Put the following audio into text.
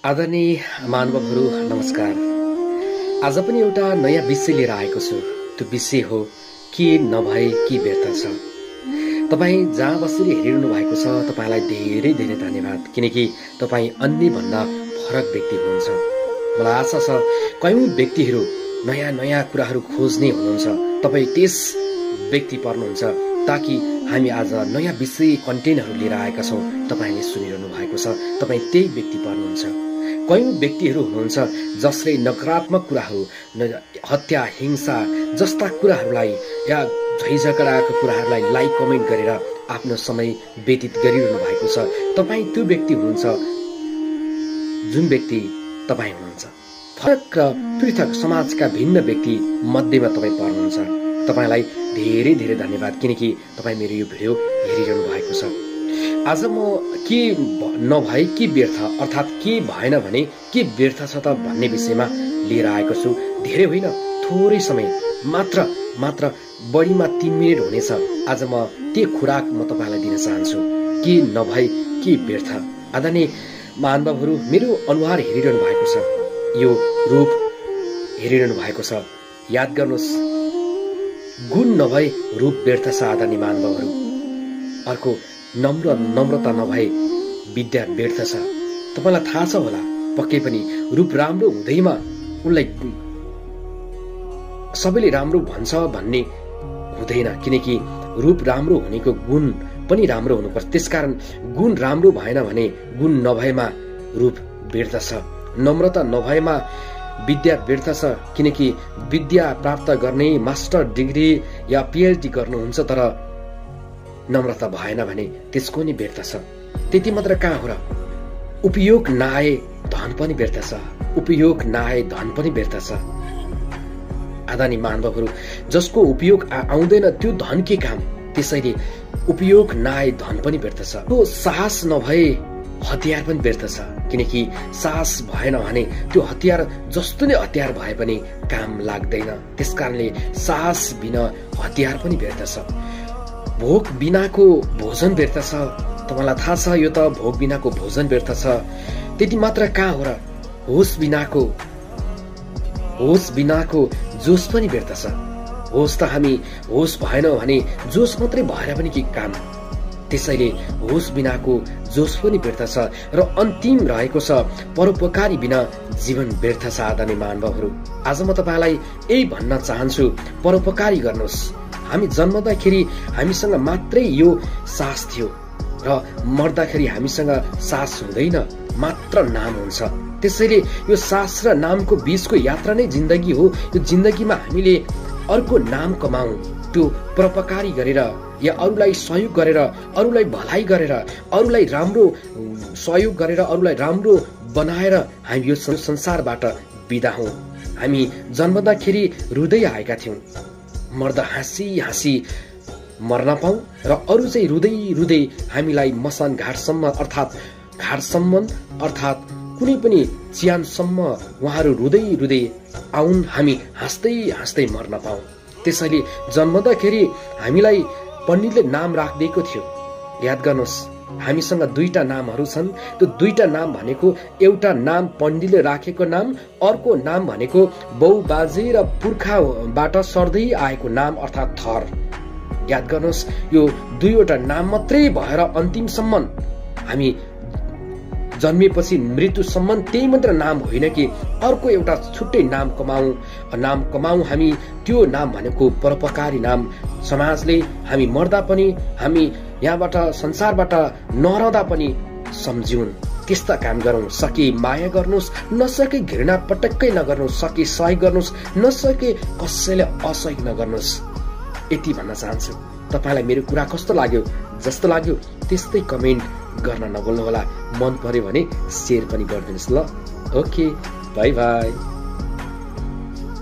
आदरणीय महानुभावहरु नमस्कार। आज पनि एउटा नयाँ विषय लिएर आएको छु। त्यो विषय हो के नभए के व्यर्थ छ। तपाई जहाँ बसेर हेरिरहनु भएको छ तपाईलाई धेरै धेरै धन्यवाद, किनकि तपाई अन्य भन्दा फरक व्यक्ति हुनुहुन्छ। मलाई आशा छ कयौं व्यक्तिहरू नयाँ नयाँ कुराहरू खोज्ने हुनुहुन्छ, तपाई त्यस व्यक्ति पर्नुहुन्छ, ताकि हामी आज नयाँ विषय कन्टेन्टहरू लिएर आएका छौं। तपाईले सुनिरहनु भएको छ, तपाई त्यही व्यक्ति पर्नुहुन्छ। कयौं व्यक्तिहरू हुनुहुन्छ जसले नकारात्मक कुराहरू, हत्या, हिंसा जस्ता कुराहरूलाई या झैझगडाका कुराहरूलाई लाइक कमेन्ट गरेर आफ्नो समय व्यतीत गरिरहनु भएको छ। तपाई त्यो व्यक्ति हुनुहुन्छ जुन व्यक्ति तपाई हुनुहुन्छ। फरक र पृथक समाजका भिन्न व्यक्ति मध्येमा तपाई पर्नुहुन्छ। तपाईलाई धेरै धेरै धन्यवाद, किनकि तपाई मेरो यो भिडियो हेरिरहनु भएको छ। आज म के नभए के व्यर्थ, अर्थात् के भएन भने के व्यर्थ छ त भन्ने विषयमा लिएर आएको छु। धेरै होइन, थोरै समय मात्र बढीमा 3 मिनेट हुनेछ। आज म त्यो खुराक म तपाईलाई दिन चाहन्छु, के नभए के व्यर्थ। आदरणीय महानुभावहरु, मेरो अनुहार हेरिरहनु भएको छ, यो रूप हेरिरहनु भएको छ। याद गर्नुहोस्, गुण नभए रूप व्यर्थ छ। आदरणीय महानुभावहरु, अर्को नम्रता नभए विद्या व्यर्थ छ। तपाईलाई थाहा छ होला, पक्कै पनि रूप राम्रो हुँदैमा उनलाई सबैले राम्रो भन्छ भन्ने हुँदैन, किनकि रूप राम्रो हुनेको गुण पनि राम्रो हुनुपर्छ। त्यसकारण गुण राम्रो भएन भने गुण नभएमा रूप व्यर्थ छ। नम्रता नभएमा विद्या व्यर्थ छ, किनकि विद्या प्राप्त गर्ने मास्टर डिग्री या पीएचडी गर्नुहुन्छ, तर नम्रता भएन भने त्यसको नि व्यर्थ छ। त्यति मात्र कहाँ हो र, उपयोग नआए धन पनि व्यर्थ छ। उपयोग नआए धन पनि व्यर्थ छ। आदरणीय महानुभावहरु, जसको उपयोग आउँदैन त्यो धन के काम। त्यसैले उपयोग नआए धन पनि व्यर्थ छ। त्यो साहस नभए हतियार पनि व्यर्थ छ, किनकि साहस भएन भने त्यो हतियार जस्तो नै हतियार भए पनि काम लाग्दैन। त्यसकारणले साहस बिना हतियार पनि व्यर्थ छ। भोक बिनाको भोजन व्यर्थ छ। तपाईलाई थाहा छ यो त भोक बिनाको भोजन व्यर्थ छ। त्यति मात्र कहाँ हो र, होस बिनाको जोस पनि व्यर्थ छ। होस त हामी होस भएन भने जोस मात्रै भएर पनि के काम। त्यसैले होस बिनाको जोस पनि व्यर्थ छ। र अन्तिम रहेको छ, परोपकारी बिना जीवन व्यर्थ छ। आदरणीय महानुभावहरु, आज म तपाईलाई यही भन्न चाहन्छु, परोपकारी गर्नुहोस्। हामी जन्मदाखेरि हामीसँग मात्रै यो सास थियो र मर्दाखेरि हामीसँग सास हुँदैन, मात्र नाम हुन्छ। त्यसैले यो सास र नामको बीचको यात्रा नै जिन्दगी हो। यो जिन्दगीमा हामीले अर्को नाम कमाऊ, त्यो परोपकारी गरेर या अरूलाई सहयोग गरेर, अरूलाई भलाइ गरेर, अरूलाई राम्रो सहयोग गरेर, अरूलाई राम्रो बनाएर हामी यो संसारबाट बिदा हौं। हामी जन्मदाखेरि रुँदै आएका थियौं, मर्दा हाँसी मर्न पाऊ र अरू चाहिँ रुँदै हामीलाई मसान घाटसम्म अर्थात् कुनै पनि च्यानसम्म उहाँहरू रुँदै आउन्, हामी हाँस्दै मर्न पाऊ। त्यसैले जन्मदाखेरि हामीलाई पण्डितले नाम राखिदिएको थियो। याद गर्नुहोस्, हामीसँग 2टा नामहरू छन्। त्यो 2टा नाम भनेको, एउटा नाम पण्डितले राखेको नाम, अर्को नाम भनेको बाउ बाजे र पुर्खाबाट सर्दै आएको नाम अर्थात् थर। याद गर्नुहोस्, यो 2वटा नाम मात्रै भएर अन्तिमसम्म हामी जन्मेपछि मृत्युसम्म त्यही मात्र नाम होइन कि अर्को एउटा छुट्टै नाम कमाऊ हामी। त्यो नाम भनेको परोपकारी नाम। समाजले हामी मर्दा पनि, हामी यहाँबाट संसारबाट नरहँदा पनि सम्झिउन्। त्यस्ता काम गरौं। सके माया गर्नुहोस्, नसके घृणा पटक्कै नगर्नुहोस्। सके सहयोग गर्नुहोस्, नसके कसैले असहयोग नगर्नुहोस्। यति भन्न चाहन्छु। तपाईलाई मेरो कुरा कस्तो लाग्यो, जस्तो लाग्यो त्यस्तै कमेन्ट गर्न नभुल्नुहोला। मन पर्यो भने शेयर पनि गरिदिनुहोस् ल। Okay, by by.